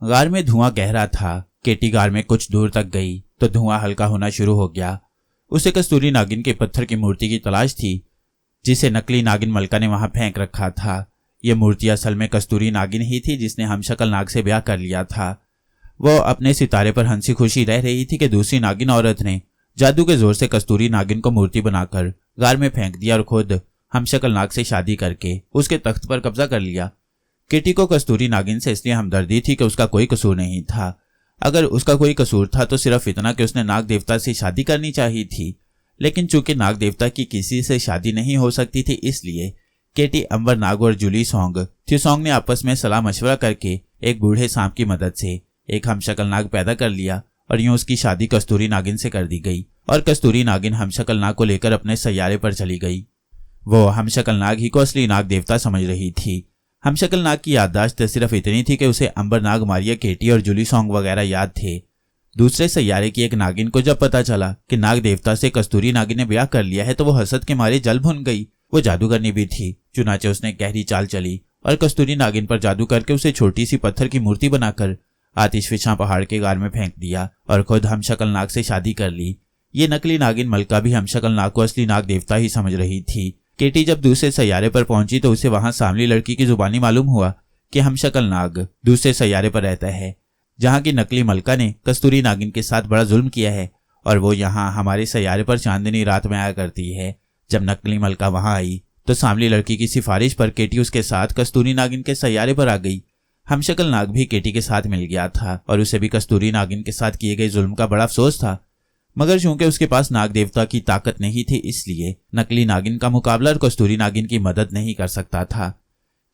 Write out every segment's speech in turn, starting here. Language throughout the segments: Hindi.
गार में धुआं गहरा था। केटी गार में कुछ दूर तक गई तो धुआं हल्का होना शुरू हो गया। उसे कस्तूरी नागिन के पत्थर की मूर्ति की तलाश थी जिसे नकली नागिन मलका ने वहां फेंक रखा था। ये मूर्ति असल में कस्तूरी नागिन ही थी जिसने हमशक्ल नाग से ब्याह कर लिया था। वो अपने सितारे पर हंसी खुशी रह रही थी कि दूसरी नागिन औरत ने जादू के जोर से कस्तूरी नागिन को मूर्ति बनाकर गार में फेंक दिया और खुद हमशक्ल नाग से शादी करके उसके तख्त पर कब्जा कर लिया। केटी को कस्तूरी नागिन से इसलिए हमदर्दी थी कि उसका कोई कसूर नहीं था। अगर उसका कोई कसूर था तो सिर्फ इतना कि उसने नाग देवता से शादी करनी चाहिए थी, लेकिन चूंकि नाग देवता की किसी से शादी नहीं हो सकती थी इसलिए केटी, अंबर नाग और जूली सॉन्ग थ्यूसॉन्ग ने आपस में सलाह मशवरा करके एक बूढ़े सांप की मदद से एक हमशक्ल नाग पैदा कर लिया और यूं उसकी शादी कस्तूरी नागिन से कर दी गई और कस्तूरी नागिन हमशक्ल नाग को लेकर अपने सैयारे पर चली गई। वो हमशक्ल नाग ही को असली नाग देवता समझ रही थी। हमशक्ल नाग की याददाश्त सिर्फ इतनी थी कि उसे अंबर नाग, मारिया, केटी और जूली सॉन्ग वगैरह याद थे। दूसरे सैयारे की एक नागिन को जब पता चला कि नाग देवता से कस्तूरी नागिन ने ब्याह कर लिया है तो वो हसद के मारे जल भुन गई। वो जादूगरनी भी थी, चुनाचे उसने गहरी चाल चली और कस्तूरी नागिन पर जादू करके उसे छोटी सी पत्थर की मूर्ति बनाकर आतिशफिशा पहाड़ के गार में फेंक दिया और खुद हमशक्ल नाग से शादी कर ली। ये नकली नागिन मलका भी हमशक्ल नाग को असली नाग देवता ही समझ रही थी। केटी जब दूसरे सैयारे पर पहुंची तो उसे वहां सांवली लड़की की जुबानी मालूम हुआ कि हमशक्ल नाग दूसरे सैयारे पर रहता है जहां की नकली मलका ने कस्तूरी नागिन के साथ बड़ा जुल्म किया है और वो यहाँ हमारे सैयारे पर चांदनी रात में आया करती है। जब नकली मलका वहां आई तो सांवली लड़की की सिफारिश पर केटी उसके साथ कस्तूरी नागिन के सैयारे पर आ गई। हमशक्ल नाग भी केटी के साथ मिल गया था और उसे भी कस्तूरी नागिन के साथ किए गए जुल्म का बड़ा अफसोस था, मगर चूंकि उसके पास नाग देवता की ताकत नहीं थी इसलिए नकली नागिन का मुकाबला और कस्तूरी नागिन की मदद नहीं कर सकता था।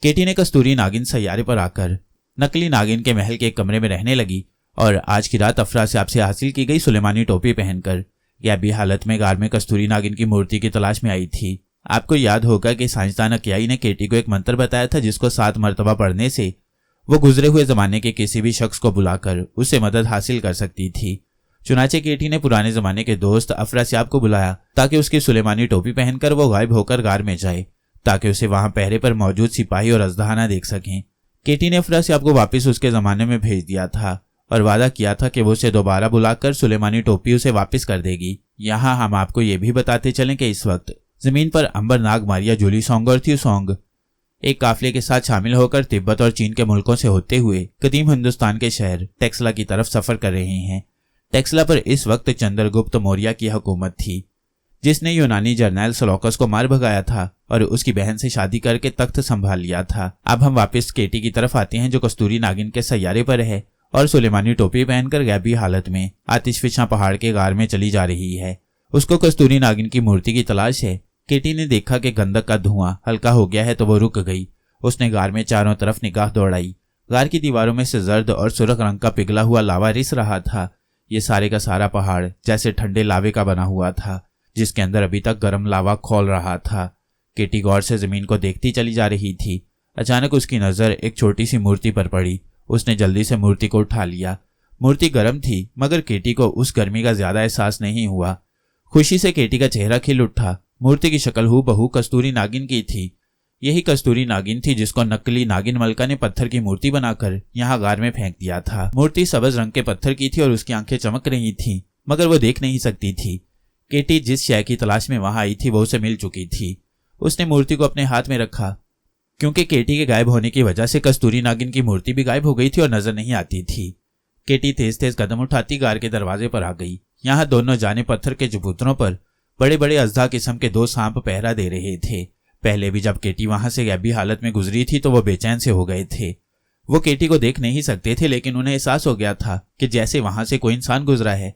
केटी ने कस्तूरी नागिन सैयारे पर आकर नकली नागिन के महल के एक कमरे में रहने लगी और आज की रात अफरासियाब से हासिल की गई सुलेमानी टोपी पहनकर गैबी हालत में गार में कस्तूरी नागिन की मूर्ति की तलाश में आई थी। आपको याद होगा कि साइंसदान अकियाई ने केटी को एक मंत्र बताया था जिसको 7 मरतबा पढ़ने से वो गुजरे हुए जमाने के किसी भी शख्स को बुलाकर उससे मदद हासिल कर सकती थी। चुनाचे केटी ने पुराने जमाने के दोस्त अफरासियाब को बुलाया ताकि उसकी सुलेमानी टोपी पहनकर वो गायब होकर गार में जाए ताकि उसे वहां पहरे पर मौजूद सिपाही और अजदहा न देख सकें। केटी ने अफरासियाब को वापस उसके जमाने में भेज दिया था और वादा किया था कि वो उसे दोबारा बुलाकर सुलेमानी टोपी उसे वापस कर देगी। यहाँ हम आपको ये भी बताते चलें कि इस वक्त जमीन पर अंबर नाग, मारिया, जूली सॉन्ग और थ्यूसॉन्ग एक काफिले के साथ शामिल होकर तिब्बत और चीन के मुल्कों से होते हुए कदीम हिंदुस्तान के शहर टेक्सला की तरफ सफर कर रहे हैं। टेक्सला पर इस वक्त चंद्रगुप्त मौर्य की हुकूमत थी जिसने यूनानी जर्नैल सेलौकस को मार भगाया था और उसकी बहन से शादी करके तख्त संभाल लिया था। अब हम वापस केटी की तरफ आते हैं जो कस्तूरी नागिन के सैयारे पर है और सुलेमानी टोपी पहनकर गैबी हालत में आतिशफिशा पहाड़ के गार में चली जा रही है। उसको कस्तूरी नागिन की मूर्ति की तलाश है। केटी ने देखा कि गंधक का धुआं हल्का हो गया है तो वो रुक गई। उसने गार में चारों तरफ निगाह दौड़ाई। गार की दीवारों में से जर्द और सुर्ख रंग का पिघला हुआ लावा रिस रहा था। ये सारे का सारा पहाड़ जैसे ठंडे लावे का बना हुआ था जिसके अंदर अभी तक गर्म लावा खौल रहा था। केटी गौर से जमीन को देखती चली जा रही थी। अचानक उसकी नजर एक छोटी सी मूर्ति पर पड़ी। उसने जल्दी से मूर्ति को उठा लिया। मूर्ति गर्म थी मगर केटी को उस गर्मी का ज्यादा एहसास नहीं हुआ। खुशी से केटी का चेहरा खिल उठा। मूर्ति की शक्ल हूबहू कस्तूरी नागिन की थी। यही कस्तूरी नागिन थी जिसको नकली नागिन मलका ने पत्थर की मूर्ति बनाकर यहाँ गार में फेंक दिया था। मूर्ति सब्ज रंग के पत्थर की थी और उसकी आंखें चमक रही थीं मगर वो देख नहीं सकती थी। केटी जिस शय की तलाश में वहां आई थी वो उसे मिल चुकी थी। उसने मूर्ति को अपने हाथ में रखा। क्योंकि केटी के गायब होने की वजह से कस्तूरी नागिन की मूर्ति भी गायब हो गई थी और नजर नहीं आती थी। केटी तेज तेज कदम उठाती गार के दरवाजे पर आ गई। यहाँ दोनों जाने पत्थर के चबूतरों पर बड़े बड़े अजदा किस्म के 2 सांप पहरा दे रहे थे। पहले भी जब केटी वहां से गैबी हालत में गुजरी थी तो वो बेचैन से हो गए थे। वो केटी को देख नहीं सकते थे लेकिन उन्हें एहसास हो गया था कि जैसे वहां से कोई इंसान गुजरा है।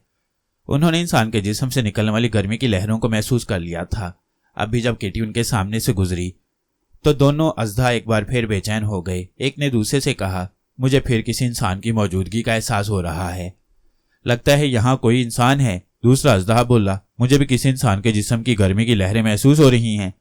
उन्होंने इंसान के जिस्म से निकलने वाली गर्मी की लहरों को महसूस कर लिया था। अब भी जब केटी उनके सामने से गुजरी तो दोनों अजदा एक बार फिर बेचैन हो गए। एक ने दूसरे से कहा, मुझे फिर किसी इंसान की मौजूदगी का एहसास हो रहा है। लगता है यहाँ कोई इंसान है। दूसरा अजदा बोला, मुझे भी किसी इंसान के जिस्म की गर्मी की लहरें महसूस हो रही हैं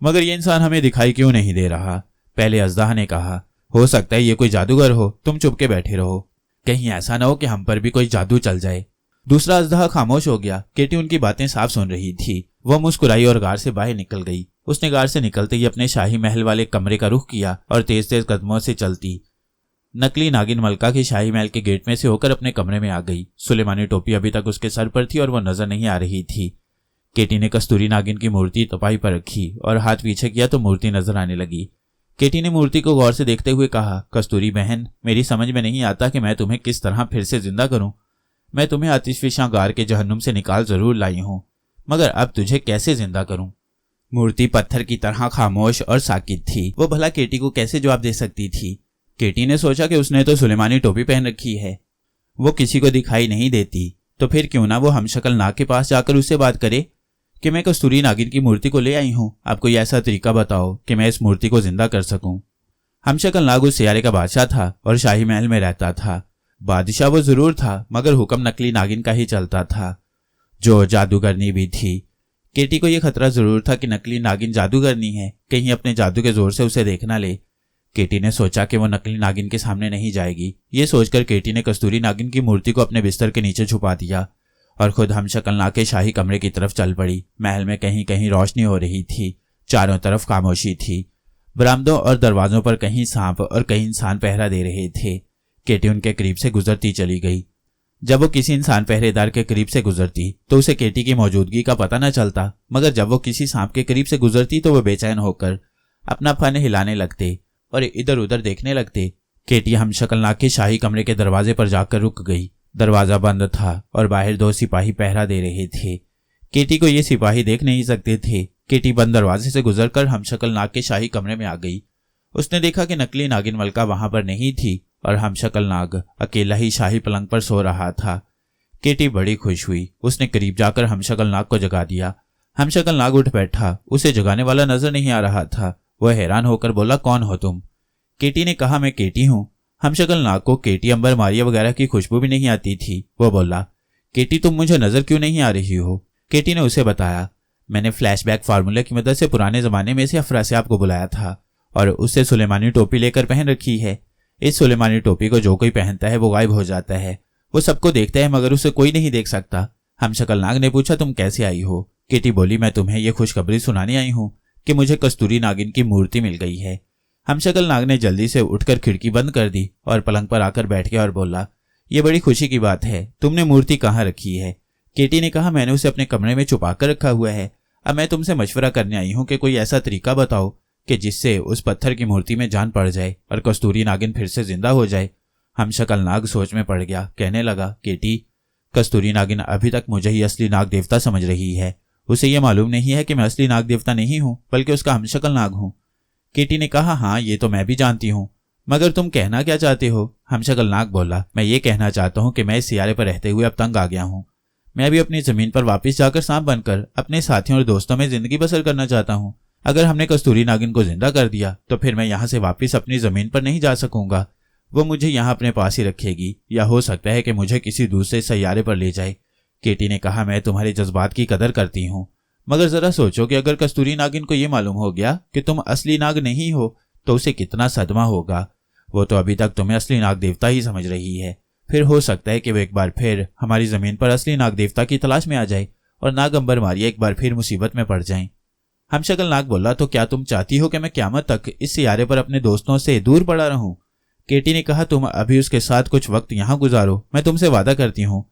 मगर ये इंसान हमें दिखाई क्यों नहीं दे रहा। पहले अजदा ने कहा, हो सकता है ये कोई जादूगर हो, तुम चुप के बैठे रहो, कहीं ऐसा ना हो कि हम पर भी कोई जादू चल जाए। दूसरा अजदा खामोश हो गया। केटी उनकी बातें साफ सुन रही थी। वह मुस्कुराई और गार से बाहर निकल गई। उसने गार से निकलते ही अपने शाही महल वाले कमरे का रुख किया और तेज तेज कदमों से चलती नकली नागिन मलका के शाही महल के गेट में से होकर अपने कमरे में आ गई। सुलेमानी टोपी अभी तक उसके सर पर थी और वो नजर नहीं आ रही थी। केटी ने कस्तूरी नागिन की मूर्ति तपाई पर रखी और हाथ पीछे किया तो मूर्ति नजर आने लगी। केटी ने मूर्ति को गौर से देखते हुए कहा, कस्तूरी बहन, मेरी समझ में नहीं आता कि मैं तुम्हें किस तरह फिर से जिंदा करूं। मैं तुम्हें आतिशफिशां गार के जहन्नुम से निकाल जरूर लाई हूं, मगर अब तुझे कैसे जिंदा करूं। मूर्ति पत्थर की तरह खामोश और साकित थी। वो भला केटी को कैसे जवाब दे सकती थी। केटी ने सोचा कि उसने तो सुलेमानी टोपी पहन रखी है, वो किसी को दिखाई नहीं देती, तो फिर क्यों ना वो हमशक्ल नाग के पास जाकर उससे बात करे कि मैं कस्तूरी नागिन की मूर्ति को ले आई हूं। आप कोई ऐसा तरीका बताओ कि मैं इस मूर्ति को जिंदा कर सकूं। हमशक्ल नाग उस सियारे का बादशाह था और शाही महल में रहता था। बादशाह वो जरूर था, मगर हुक्म नकली नागिन का ही चलता था, जो जादूगरनी भी थी। केटी को यह खतरा जरूर था कि नकली नागिन जादूगरनी है, कहीं अपने जादू के जोर से उसे देख ना ले। केटी ने सोचा कि वो नकली नागिन के सामने नहीं जाएगी। ये सोचकर केटी ने कस्तूरी नागिन की मूर्ति को अपने बिस्तर के नीचे छुपा दिया और खुद हमशक्ल नाग के शाही कमरे की तरफ चल पड़ी। महल में कहीं कहीं रोशनी हो रही थी, चारों तरफ खामोशी थी। बरामदों और दरवाजों पर कहीं सांप और कहीं इंसान पहरा दे रहे थे। केटी उनके करीब से गुजरती चली गई। जब वो किसी इंसान पहरेदार के करीब से गुजरती तो उसे केटी की मौजूदगी का पता न चलता, मगर जब वो किसी सांप के करीब से गुजरती तो वो बेचैन होकर अपना फन हिलाने लगते और इधर उधर देखने लगते। केटी हमशक्ल नाग के शाही कमरे के दरवाजे पर जाकर रुक गई। दरवाजा बंद था और बाहर 2 सिपाही पहरा दे रहे थे। केटी को ये सिपाही देख नहीं सकते थे। केटी बंद दरवाजे से गुजरकर हमशक्ल नाग के शाही कमरे में आ गई। उसने देखा कि नकली नागिन मलका वहां पर नहीं थी और हमशक्ल नाग अकेला ही शाही पलंग पर सो रहा था। केटी बड़ी खुश हुई। उसने करीब जाकर हमशक्ल नाग को जगा दिया। हमशक्ल नाग उठ बैठा। उसे जगाने वाला नजर नहीं आ रहा था। वह हैरान होकर बोला, कौन हो तुम? केटी ने कहा, मैं केटी हूं। हमशक्ल नाग को केटी, अंबर, मारिया वगैरह की खुशबू भी नहीं आती थी। वो बोला, केटी तुम मुझे नजर क्यों नहीं आ रही हो? केटी ने उसे बताया, मैंने फ्लैशबैक फार्मूले की मदद से पुराने जमाने में से अफरासियाब को बुलाया था और उससे सुलेमानी टोपी लेकर पहन रखी है। इस सुलेमानी टोपी को जो कोई पहनता है वो गायब हो जाता है। वो सबको देखता है मगर उसे कोई नहीं देख सकता। हमशक्ल नाग ने पूछा, तुम कैसे आई हो? केटी बोली, मैं तुम्हें यह खुशखबरी सुनाने आई हूँ कि मुझे कस्तूरी नागिन की मूर्ति मिल गई है। हमशक्ल नाग ने जल्दी से उठकर खिड़की बंद कर दी और पलंग पर आकर बैठ गया और बोला, यह बड़ी खुशी की बात है। तुमने मूर्ति कहाँ रखी है? केटी ने कहा, मैंने उसे अपने कमरे में छुपा कर रखा हुआ है। अब मैं तुमसे मशवरा करने आई हूँ कि कोई ऐसा तरीका बताओ कि जिससे उस पत्थर की मूर्ति में जान पड़ जाए और कस्तूरी नागिन फिर से जिंदा हो जाए। हमशक्ल नाग सोच में पड़ गया। कहने लगा, केटी, कस्तूरी नागिन अभी तक मुझे ही असली नाग देवता समझ रही है। उसे यह मालूम नहीं है कि मैं असली नाग देवता नहीं हूँ बल्कि उसका हमशक्ल नाग हूँ। केटी ने कहा, हाँ ये तो मैं भी जानती हूँ, मगर तुम कहना क्या चाहते हो? हमशक्ल नाग बोला, मैं ये कहना चाहता हूँ कि मैं इस सियारे पर रहते हुए अब तंग आ गया हूँ। मैं भी अपनी जमीन पर वापस जाकर सांप बनकर अपने साथियों और दोस्तों में जिंदगी बसर करना चाहता हूँ। अगर हमने कस्तूरी नागिन को जिंदा कर दिया तो फिर मैं यहाँ से वापस अपनी जमीन पर नहीं जा सकूंगा। वो मुझे यहाँ अपने पास ही रखेगी या हो सकता है कि मुझे किसी दूसरे सैयारे पर ले जाए। केटी ने कहा, मैं तुम्हारे जज्बात की कदर करती हूँ, मगर जरा सोचो कि अगर कस्तूरी नागिन को यह मालूम हो गया कि तुम असली नाग नहीं हो तो उसे कितना सदमा होगा। वो तो अभी तक तुम्हें असली नाग देवता ही समझ रही है। फिर हो सकता है कि वो एक बार फिर हमारी जमीन पर असली नाग देवता की तलाश में आ जाए और नाग अंबर मारिया एक बार फिर मुसीबत में पड़ जाएं। हमशक्ल नाग बोला, तो क्या तुम चाहती हो कि मैं क़यामत तक इस सियारे पर अपने दोस्तों से दूर पड़ा रहूं? केटी ने कहा, तुम अभी उसके साथ कुछ वक्त यहाँ गुजारो। मैं तुमसे वादा करती हूँ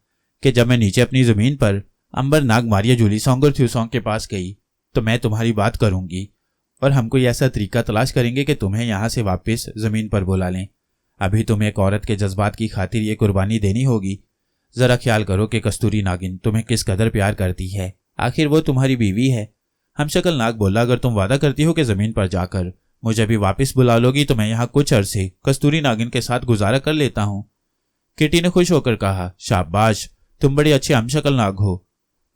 कि जब मैं नीचे अपनी जमीन पर अंबर, नाग, मारिया, जूली सॉन्ग और थ्यूसॉन्ग के पास गई तो मैं तुम्हारी बात करूंगी और हम कोई ऐसा तरीका तलाश करेंगे कि तुम्हें यहाँ से वापस जमीन पर बुला लें। अभी तुम्हें एक औरत के जज्बात की खातिर ये कुर्बानी देनी होगी। जरा ख्याल करो कि कस्तूरी नागिन तुम्हें किस कदर प्यार करती है। आखिर वो तुम्हारी बीवी है। हमशक्ल नाग बोला, अगर तुम वादा करती हो कि जमीन पर जाकर मुझे भी वापस बुला लोगी तो मैं यहाँ कुछ अरसे कस्तूरी नागिन के साथ गुजारा कर लेता हूँ। केटी ने खुश होकर कहा, शाबाश, तुम बड़े अच्छे हमशक्ल नाग हो।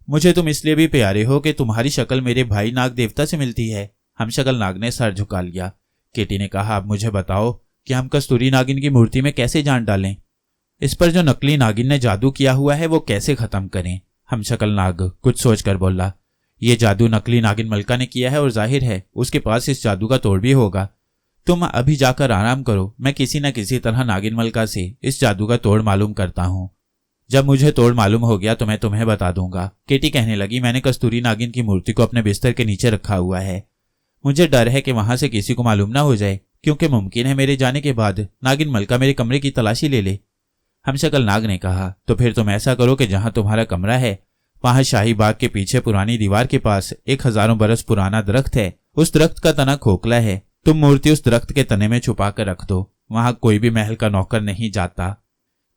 मुझे तुम इसलिए भी प्यारे हो कि तुम्हारी शक्ल मेरे भाई नाग देवता से मिलती है। हमशक्ल नाग ने सर झुका लिया। केटी ने कहा, अब मुझे बताओ कि हम कस्तूरी नागिन की मूर्ति में कैसे जान डालें? इस पर जो नकली नागिन ने जादू किया हुआ है वो कैसे खत्म करें? हमशक्ल नाग कुछ सोचकर बोला, ये जादू नकली नागिन मलका ने किया है और जाहिर है उसके पास इस जादू का तोड़ भी होगा। तुम अभी जाकर आराम करो, मैं किसी न किसी तरह नागिन मलका से इस जादू का तोड़ मालूम करता हूँ। जब मुझे तोड़ मालूम हो गया तो मैं तुम्हें बता दूंगा। केटी कहने लगी, मैंने कस्तूरी नागिन की मूर्ति को अपने बिस्तर के नीचे रखा हुआ है। मुझे डर है कि वहां से किसी को मालूम ना हो जाए क्योंकि मुमकिन है मेरे जाने के बाद नागिन मलका मेरे कमरे की तलाशी ले ले। हमशक्ल नाग ने कहा, तो फिर तुम ऐसा करो कि जहां तुम्हारा कमरा है वहां शाही बाग के पीछे पुरानी दीवार के पास एक हजारों बरस पुराना दरख्त है। उस दरख्त का तना खोखला है, तुम मूर्ति उस दरख्त के तने में छुपा कर रख दो, वहां कोई भी महल का नौकर नहीं जाता।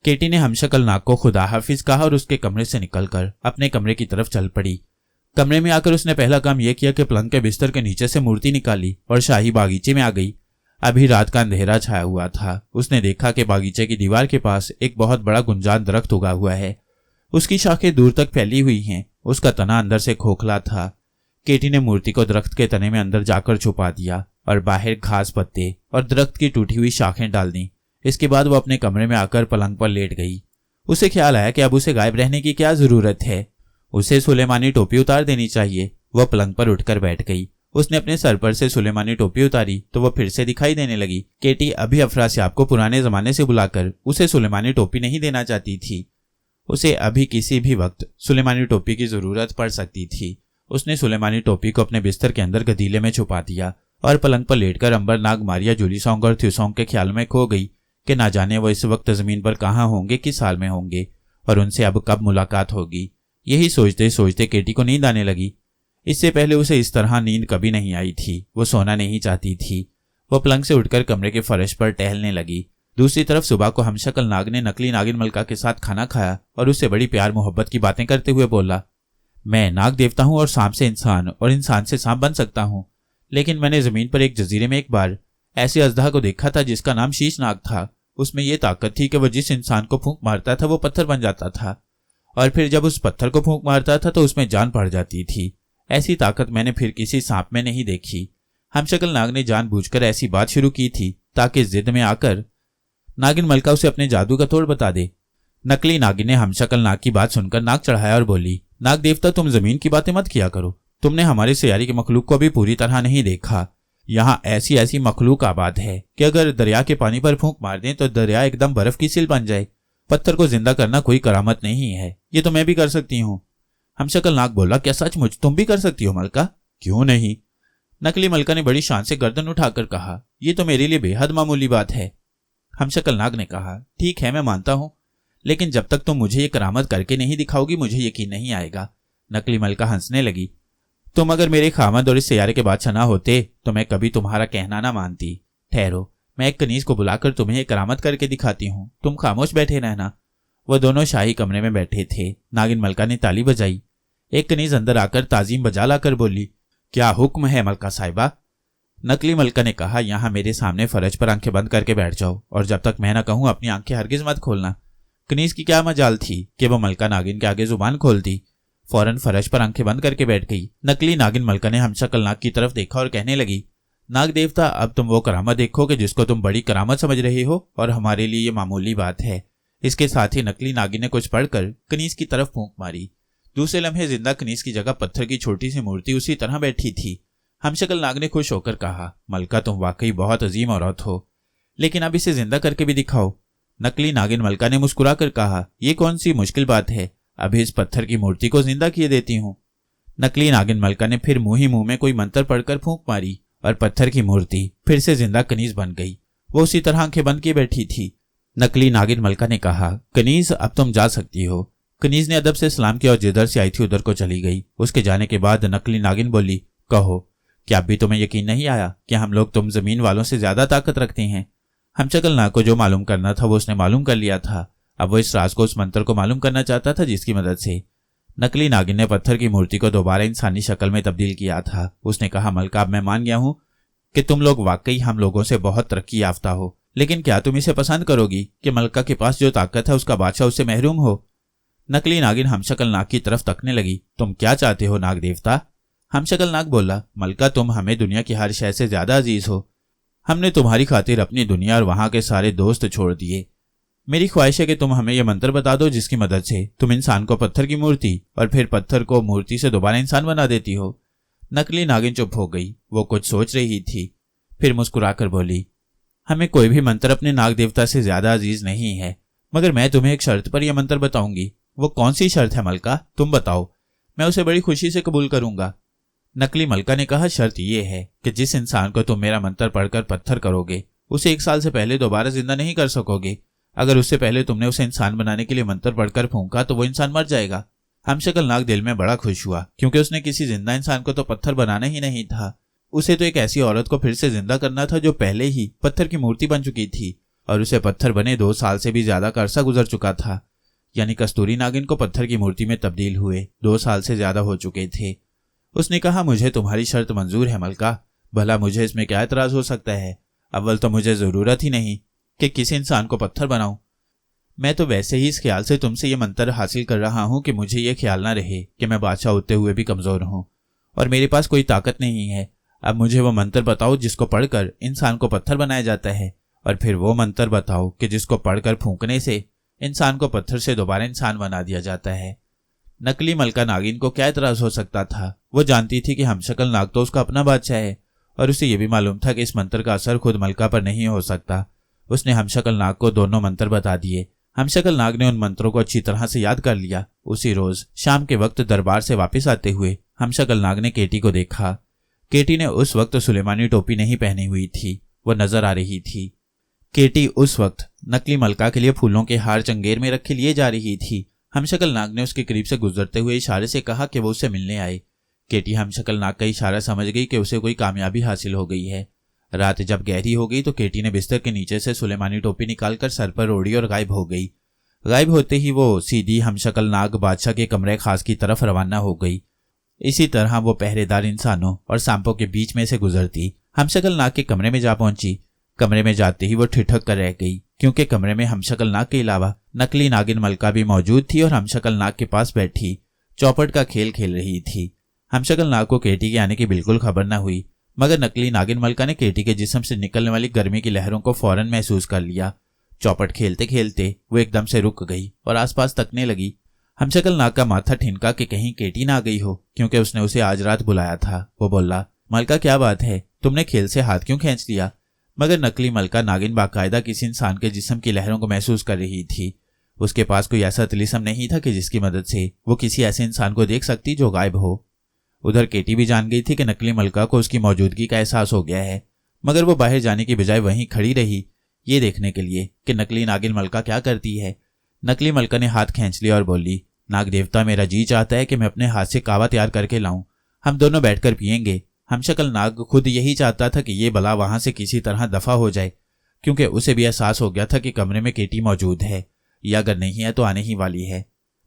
केटी ने हमशक्ल नाग को खुदा हाफिज कहा और उसके कमरे से निकलकर अपने कमरे की तरफ चल पड़ी। कमरे में आकर उसने पहला काम यह किया कि पलंग के बिस्तर के नीचे से मूर्ति निकाली और शाही बागीचे में आ गई। अभी रात का अंधेरा छाया हुआ था। उसने देखा कि बागीचे की दीवार के पास एक बहुत बड़ा गुंजान दरख्त उगा हुआ है। उसकी शाखें दूर तक फैली हुई हैं, उसका तना अंदर से खोखला था। केटी ने मूर्ति को दरख्त के तने में अंदर जाकर छुपा दिया और बाहर घास पत्ते और दरख्त की टूटी हुई शाखें डाल दी। इसके बाद वो अपने कमरे में आकर पलंग पर लेट गई। उसे ख्याल आया कि अब उसे गायब रहने की क्या जरूरत है, उसे सुलेमानी टोपी उतार देनी चाहिए। वह पलंग पर उठकर बैठ गई। उसने अपने सर पर से सुलेमानी टोपी उतारी तो वह फिर से दिखाई देने लगी। केटी अभी अफरासियाब को पुराने जमाने से बुलाकर उसे सुलेमानी टोपी नहीं देना चाहती थी। उसे अभी किसी भी वक्त सुलेमानी टोपी की जरूरत पड़ सकती थी। उसने सुलेमानी टोपी को अपने बिस्तर के अंदर गदीले में छुपा दिया और पलंग पर लेटकर अंबरनाग, मारिया, जूलीसोंग और थ्यूसोंग के ख्याल में खो गई कि ना जाने वो इस वक्त जमीन पर कहाँ होंगे, किस हाल में होंगे और उनसे अब कब मुलाकात होगी। यही सोचते सोचते केटी को नींद आने लगी। इससे पहले उसे इस तरह नींद कभी नहीं आई थी। वो सोना नहीं चाहती थी। वो पलंग से उठकर कमरे के फर्श पर टहलने लगी। दूसरी तरफ सुबह को हमशक्ल नाग ने नकली नागिन मलका के साथ खाना खाया और उससे बड़ी प्यार मोहब्बत की बातें करते हुए बोला, मैं नाग देवता हूं और सांप से इंसान और इंसान से सांप बन सकता हूं, लेकिन मैंने जमीन पर एक जजीरे में एक बार ऐसे अजदहा को देखा था जिसका नाम शीश नाग था। उसमें यह ताकत थी कि वह जिस इंसान को फूंक मारता था वो पत्थर बन जाता था और फिर जब उस पत्थर को फूंक मारता था तो उसमें जान पड़ जाती थी। ऐसी ताकत मैंने फिर किसी सांप में नहीं देखी। हमशक्ल नाग ने जानबूझकर ऐसी बात शुरू की थी ताकि जिद में आकर नागिन मलका उसे अपने जादू का तोड़ बता दे। नकली नागिन ने हमशक्ल नाग की बात सुनकर नाक चढ़ाया और बोली, नाग देवता तुम जमीन की बातें मत किया करो। तुमने हमारे सैयारी के मखलूक को अभी पूरी तरह नहीं देखा। यहाँ ऐसी ऐसी मखलूक आबाद है कि अगर दरिया के पानी पर फूंक मार दें तो दरिया एकदम बर्फ की सिल बन जाए। पत्थर को जिंदा करना कोई करामत नहीं है, ये तो मैं भी कर सकती हूँ। हमशक्ल नाग बोला, क्या सचमुच तुम भी कर सकती हो मलका? क्यों नहीं? नकली मलका ने बड़ी शान से गर्दन उठाकर कहा, यह तो मेरे लिए बेहद मामूली बात है। हमशक्ल नाग ने कहा, ठीक है मैं मानता हूं, लेकिन जब तक तुम मुझे ये करामत करके नहीं दिखाओगी मुझे यकीन नहीं आएगा। नकली मलका हंसने लगी, तुम अगर मेरे खामद और इस सैयारे के बादशाह ना होते तो मैं कभी तुम्हारा कहना ना मानती। ठहरो, मैं एक कनीज को बुलाकर तुम्हें ये करामत करके दिखाती हूँ, तुम खामोश बैठे रहना। वह दोनों शाही कमरे में बैठे थे। नागिन मलका ने ताली बजाई। एक कनीज अंदर आकर ताजीम बजा लाकर बोली, क्या हुक्म है मलका साहिबा? नकली मलका ने कहा, यहाँ मेरे सामने फरज पर आंखें बंद करके बैठ जाओ और जब तक मैं ना कहूं अपनी आंखें हरगिज मत खोलना। कनीज की क्या मजाल थी कि वह मलका नागिन के आगे जुबान खोल दी। फौरन फरज पर आंखें बंद करके बैठ गई। नकली नागिन मलका ने हमशक्ल नाग की तरफ देखा और कहने लगी, नाग देवता अब तुम वो करामत देखोगे जिसको तुम बड़ी करामत समझ रहे हो और हमारे लिए ये मामूली बात है। इसके साथ ही नकली नागिन ने कुछ पढ़कर कनीज की तरफ फूंक मारी। दूसरे लम्हे जिंदा कनीज की जगह पत्थर की छोटी सी मूर्ति उसी तरह बैठी थी। हमशक्ल नाग ने खुश होकर कहा, मलका तुम वाकई बहुत अजीम औरत हो, लेकिन अब इसे जिंदा करके भी दिखाओ। नकली नागिन मलका ने मुस्कुराकर कहा, यह कौन सी मुश्किल बात है, अभी इस पत्थर की मूर्ति को जिंदा किए देती हूँ। नकली नागिन मलका ने फिर मुंह ही मुंह में कोई मंत्र पढ़कर फूंक मारी और पत्थर की मूर्ति फिर से जिंदा कनीज बन गई। वो उसी तरह आंखें बंद किए बैठी थी। नकली नागिन मलका ने कहा, कनीज अब तुम जा सकती हो। कनीज ने अदब से सलाम किया और जिधर से आई थी उधर को चली गई। उसके जाने के बाद नकली नागिन बोली, कहो क्या अब भी तुम्हें यकीन नहीं आया कि हम लोग तुम जमीन वालों से ज्यादा ताकत रखते हैं? हमशक्ल नाग को जो मालूम करना था वो उसने मालूम कर लिया था। अब वो इस राज को, उस मंत्र को मालूम करना चाहता था जिसकी मदद से नकली नागिन ने पत्थर की मूर्ति को दोबारा इंसानी शक्ल में तब्दील किया था। उसने कहा, मलका अब मैं मान गया हूं कि तुम लोग वाकई हम लोगों से बहुत तरक्की याफ्ता हो, लेकिन क्या तुम इसे पसंद करोगी कि मलका के पास जो ताकत है उसका बादशाह उससे महरूम हो? नकली नागिन हमशक्ल नाग की तरफ तकने लगी। तुम क्या चाहते हो नाग देवता? हमशक्ल नाग बोला, मलका तुम हमें दुनिया की हर शय से ज्यादा अजीज हो। हमने तुम्हारी खातिर अपनी दुनिया और वहां के सारे दोस्त छोड़ दिए। मेरी ख्वाहिश है कि तुम हमें यह मंत्र बता दो जिसकी मदद से तुम इंसान को पत्थर की मूर्ति और फिर पत्थर को मूर्ति से दोबारा इंसान बना देती हो। नकली नागिन चुप हो गई। वो कुछ सोच रही थी, फिर मुस्कुराकर बोली, हमें कोई भी मंत्र अपने नाग देवता से ज्यादा अजीज नहीं है, मगर मैं तुम्हें एक शर्त पर यह मंत्र बताऊंगी। वो कौन सी शर्त है मलका? तुम बताओ, मैं उसे बड़ी खुशी से कबूल करूंगा। नकली मलका ने कहा, शर्त यह है कि जिस इंसान को तुम मेरा मंत्र पढ़कर पत्थर करोगे उसे 1 साल से पहले दोबारा जिंदा नहीं कर सकोगे। अगर उससे पहले तुमने उसे इंसान बनाने के लिए मंत्र पढ़कर फूंका तो वो इंसान मर जाएगा। हमशक्ल नाग दिल में बड़ा खुश हुआ, क्योंकि उसने किसी जिंदा इंसान को तो पत्थर बनाना ही नहीं था, उसे तो एक ऐसी औरत को फिर से जिंदा करना था जो पहले ही पत्थर की मूर्ति बन चुकी थी और उसे पत्थर बने 2 साल से भी ज्यादा का अरसा गुजर चुका था। यानी कस्तूरी नागिन को पत्थर की मूर्ति में तब्दील हुए 2 साल से ज्यादा हो चुके थे। उसने कहा, मुझे तुम्हारी शर्त मंजूर है मलका, भला मुझे इसमें क्या एतराज हो सकता है। अव्वल तो मुझे जरूरत ही नहीं कि किसी इंसान को पत्थर बनाऊं। मैं तो वैसे ही इस ख्याल से तुमसे ये मंत्र हासिल कर रहा हूं कि मुझे ये ख्याल ना रहे कि मैं बादशाह होते हुए भी कमजोर हूं और मेरे पास कोई ताकत नहीं है। अब मुझे वो मंत्र बताओ जिसको पढ़कर इंसान को पत्थर बनाया जाता है, और फिर वो मंत्र बताओ कि जिसको पढ़कर फूंकने से इंसान को पत्थर से दोबारा इंसान बना दिया जाता है। नकली मलका नागिन को क्या एतराज हो सकता था। वो जानती थी कि हमशक्ल नाग तो उसका अपना बादशाह है और उसे यह भी मालूम था कि इस मंत्र का असर खुद मलका पर नहीं हो सकता। उसने हमशक्ल नाग को दोनों मंत्र बता दिए। हमशक्ल नाग ने उन मंत्रों को अच्छी तरह से याद कर लिया। उसी रोज शाम के वक्त दरबार से वापस आते हुए हमशक्ल नाग ने केटी को देखा। केटी ने उस वक्त सुलेमानी टोपी नहीं पहनी हुई थी, वो नजर आ रही थी। केटी उस वक्त नकली मलका के लिए फूलों के हार चंगेर में रखे लिए जा रही थी। हमशक्ल नाग ने उसके करीब से गुजरते हुए इशारे से कहा कि वो उससे मिलने आए। केटी हमशक्ल नाग का इशारा समझ गई कि उसे कोई कामयाबी हासिल हो गई है। रात जब गहरी हो गई तो केटी ने बिस्तर के नीचे से सुलेमानी टोपी निकालकर सर पर ओढ़ी और गायब हो गई। गायब होते ही वो सीधी हमशक्ल नाग बादशाह के कमरे खास की तरफ रवाना हो गई। इसी तरह वो पहरेदार इंसानों और सांपों के बीच में से गुजरती हमशक्ल नाग के कमरे में जा पहुंची। कमरे में जाते ही वो ठिठक कर रह गई, क्योंकि कमरे में हमशक्ल नाग के अलावा नकली नागिन मलका भी मौजूद थी और हमशक्ल नाग के पास बैठी चौपट का खेल खेल रही थी। हमशक्ल नाग को केटी के आने की बिल्कुल खबर न हुई, मगर नकली नागिन मलका ने केटी के जिस्म से निकलने वाली गर्मी की लहरों को फौरन महसूस कर लिया। चौपट खेलते खेलते वो एकदम से रुक गई और आसपास तकने लगी। हमशक्ल नाग का माथा ठिनका कि कहीं केटी ना आ गई हो, क्योंकि उसने उसे आज रात बुलाया था। वो बोला, मलका क्या बात है, तुमने खेल से हाथ क्यों खींच लिया। मगर नकली मलका नागिन बाकायदा किसी इंसान के जिस्म की लहरों को महसूस कर रही थी। उसके पास कोई ऐसा तिलिस्म नहीं था कि जिसकी मदद से वो किसी ऐसे इंसान को देख सकती जो गायब हो। उधर केटी भी जान गई थी कि नकली मलका को उसकी मौजूदगी का एहसास हो गया है, मगर वो बाहर जाने की बजाय वहीं खड़ी रही ये देखने के लिए कि नकली नागिन मलका क्या करती है। नकली मलका ने हाथ खींच लिया और बोली, नाग देवता, मेरा जी चाहता है कि मैं अपने हाथ से कावा तैयार करके लाऊं, हम दोनों बैठकर पियेंगे। हमशक्ल नाग खुद यही चाहता था कि ये बला वहां से किसी तरह दफा हो जाए, क्योंकि उसे भी एहसास हो गया था कि कमरे में केटी मौजूद है, या अगर नहीं है तो आने ही वाली है।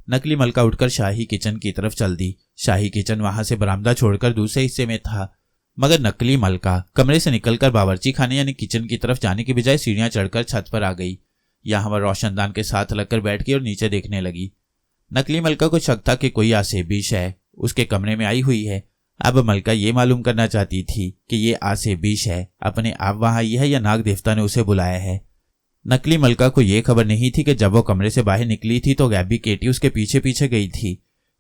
नकली मलका उठकर शाही किचन की तरफ चल दी। शाही किचन वहां से बरामदा छोड़कर दूसरे हिस्से में था, मगर नकली मलका कमरे से निकलकर बावर्ची खाने यानी किचन की तरफ जाने की बजाय सीढ़ियां चढ़कर छत पर आ गई। यहां वह रोशनदान के साथ लगकर बैठ गई और नीचे देखने लगी। नकली मलका को शक था कि कोई आसेबी शय उसके कमरे में आई हुई है। अब मलका ये मालूम करना चाहती थी कि ये आसेबी शय अपने आप वहां आई है या नाग देवता ने उसे बुलाया है। नकली मलका को यह खबर नहीं थी कि जब वो कमरे से बाहर निकली थी तो गैबी केटी उसके पीछे पीछे गई थी।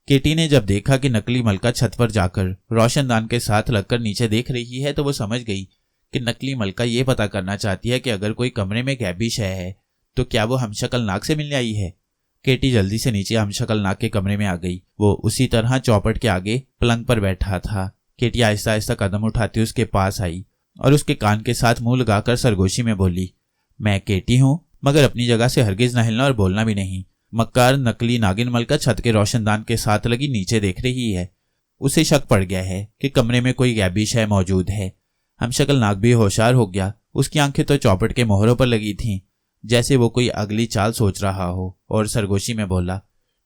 केटी ने जब देखा कि नकली मलका छत पर जाकर रोशनदान के साथ लगकर नीचे देख रही है तो वो समझ गई कि नकली मलका ये पता करना चाहती है कि अगर कोई कमरे में गैबी शय है तो क्या वो हमशक्ल नाग से मिलने आई है। केटी जल्दी से नीचे हमशक्ल नाग के कमरे में आ गई। वो उसी तरह चौपट के आगे पलंग पर बैठा था। केटी आहिस्ता आहिस्ता कदम उठाती उसके पास आई और उसके कान के साथ मुंह लगाकर सरगोशी में बोली, मैं केटी हूं, मगर अपनी जगह से हरगिज न हिलना और बोलना भी नहीं। मक्कार नकली नागिन मलका छत के रोशनदान के साथ लगी नीचे देख रही है। उसे शक पड़ गया है कि कमरे में कोई गैबी शय मौजूद है। हमशक्ल नाग भी होशियार हो गया। उसकी आंखें तो चौपट के मोहरों पर लगी थीं, जैसे वो कोई अगली चाल सोच रहा हो, और सरगोशी में बोला,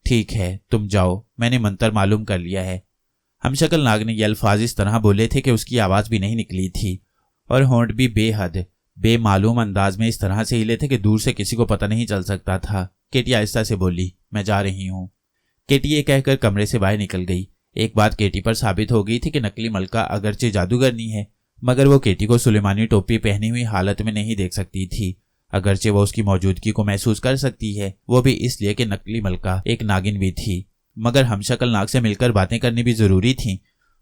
ठीक है तुम जाओ, मैंने मंत्र मालूम कर लिया है। हमशक्ल नाग ने ये अल्फाज इस तरह बोले थे कि उसकी आवाज भी नहीं निकली थी और होंठ भी बेहद बेमालूम अंदाज में इस तरह से हिले थे कि दूर से किसी को पता नहीं चल सकता था। केटी आहिस्ता से बोली, मैं जा रही हूँ। केटी ये कहकर कमरे से बाहर निकल गई। एक बात केटी पर साबित हो गई थी कि नकली मलका अगरचे जादूगरनी है, मगर वो केटी को सुलेमानी टोपी पहनी हुई हालत में नहीं देख सकती थी। अगरचे वो उसकी मौजूदगी को महसूस कर सकती है, वो भी इसलिए कि नकली मलका एक नागिन भी थी, मगर हमशक्ल नाग से मिलकर बातें करनी भी जरूरी थी।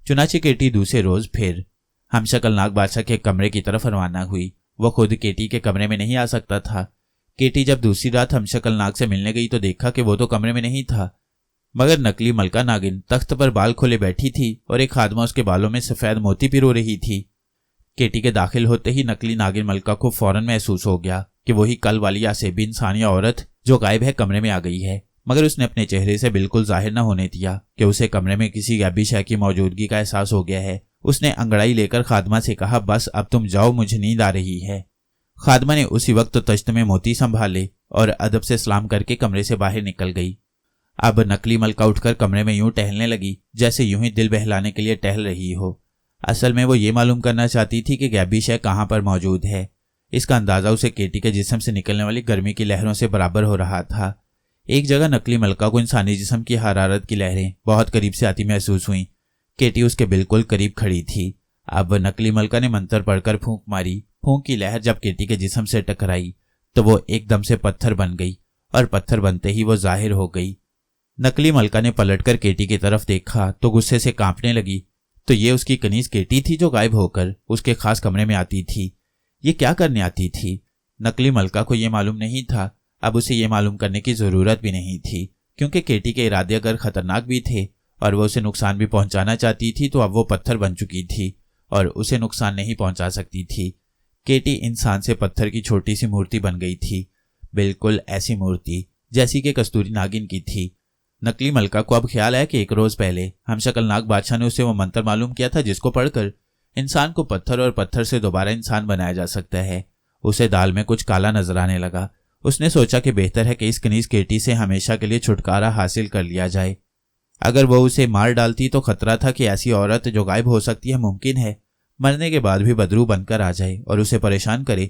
चुनाचे केटी दूसरे रोज फिर हमशक्ल नाग बादशाह के कमरे की तरफ रवाना हुई। वो खुद केटी के कमरे में नहीं आ सकता था। केटी जब दूसरी रात हमशक्ल नाग से मिलने गई तो देखा कि वो तो कमरे में नहीं था, मगर नकली मलका नागिन तख्त पर बाल खोले बैठी थी और एक खादमा उसके बालों में सफेद मोती पिरो रही थी। केटी के दाखिल होते ही नकली नागिन मलका को फौरन महसूस हो गया कि वही कल वाली यासेबी इंसानिया औरत जो गायब है कमरे में आ गई है, मगर उसने अपने चेहरे से बिल्कुल जाहिर न होने दिया कि उसे कमरे में किसी गैबी शय की मौजूदगी का एहसास हो गया है। उसने अंगड़ाई लेकर खादमा से कहा, बस अब तुम जाओ, मुझे नींद आ रही है। खादमा ने उसी वक्त तश्त में मोती संभाले और अदब से सलाम करके कमरे से बाहर निकल गई। अब नकली मलका उठकर कमरे में यूं टहलने लगी जैसे यूं ही दिल बहलाने के लिए टहल रही हो। असल में वो ये मालूम करना चाहती थी कि गैबी शय कहाँ पर मौजूद है। इसका अंदाजा उसे केटी के जिस्म से निकलने वाली गर्मी की लहरों से बराबर हो रहा था। एक जगह नकली मलका को इंसानी जिस्म की हरारत की लहरें बहुत करीब से आती महसूस हुई। केटी उसके बिल्कुल करीब खड़ी थी। अब नकली मलका ने मंत्र पढ़कर फूंक मारी। फूंक की लहर जब केटी के जिस्म से टकराई तो वो एकदम से पत्थर बन गई और पत्थर बनते ही वो जाहिर हो गई। नकली मलका ने पलटकर केटी की तरफ देखा तो गुस्से से कांपने लगी। तो ये उसकी कनीज केटी थी जो गायब होकर उसके खास कमरे में आती थी। ये क्या करने आती थी? नकली मलका को ये मालूम नहीं था। अब उसे ये मालूम करने की जरूरत भी नहीं थी, क्योंकि केटी के इरादे अगर खतरनाक भी थे और वो उसे नुकसान भी पहुंचाना चाहती थी तो अब वो पत्थर बन चुकी थी और उसे नुकसान नहीं पहुंचा सकती थी। केटी इंसान से पत्थर की छोटी सी मूर्ति बन गई थी, बिल्कुल ऐसी मूर्ति जैसी कि कस्तूरी नागिन की थी। नकली मलका को अब ख्याल आया कि एक रोज पहले हमशक्ल नाग बादशाह ने उसे वो मंत्र मालूम किया था जिसको पढ़कर इंसान को पत्थर और पत्थर से दोबारा इंसान बनाया जा सकता है। उसे दाल में कुछ काला नजर आने लगा। उसने सोचा कि बेहतर है कि इस कनीज केटी से हमेशा के लिए छुटकारा हासिल कर लिया जाए। अगर वो उसे मार डालती तो खतरा था कि ऐसी औरत जो गायब हो सकती है मुमकिन है मरने के बाद भी बदरू बनकर आ जाए और उसे परेशान करे।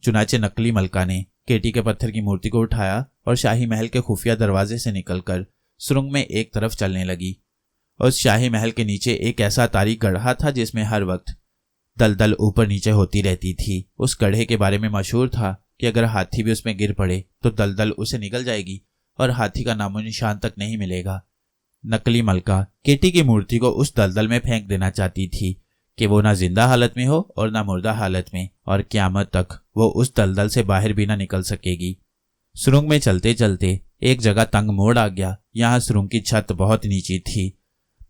चुनाचे नकली मलका ने केटी के पत्थर की मूर्ति को उठाया और शाही महल के खुफिया दरवाजे से निकलकर सुरंग में एक तरफ चलने लगी। उस शाही महल के नीचे एक ऐसा तारीख गड्ढा था जिसमें हर वक्त दलदल ऊपर नीचे होती रहती थी। उस गड्ढे के बारे में मशहूर था कि अगर हाथी भी उसमें गिर पड़े तो दलदल उसे निकल जाएगी और हाथी का नामो निशान तक नहीं मिलेगा। नकली मलका केटी की मूर्ति को उस दलदल में फेंक देना चाहती थी कि वो ना जिंदा हालत में हो और ना मुर्दा हालत में, और क़यामत तक वो उस दलदल से बाहर भी ना निकल सकेगी। सुरंग में चलते चलते एक जगह तंग मोड़ आ गया। यहाँ सुरंग की छत बहुत नीची थी।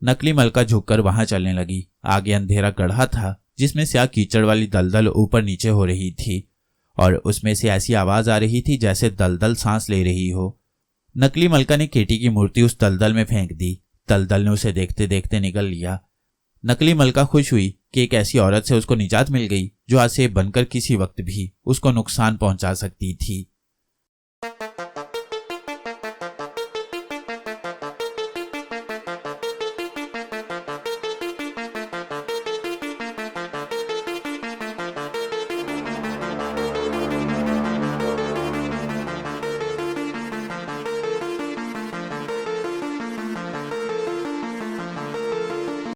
नकली मलका झुककर वहां चलने लगी। आगे अंधेरा गड्ढा था जिसमें स्याह कीचड़ वाली दलदल ऊपर नीचे हो रही थी और उसमें से ऐसी आवाज आ रही थी जैसे दलदल सांस ले रही हो। नकली मलका ने केटी की मूर्ति उस दलदल में फेंक दी। दलदल ने उसे देखते देखते निगल लिया। नकली मलका खुश हुई कि एक ऐसी औरत से उसको निजात मिल गई जो आज से बनकर किसी वक्त भी उसको नुकसान पहुंचा सकती थी।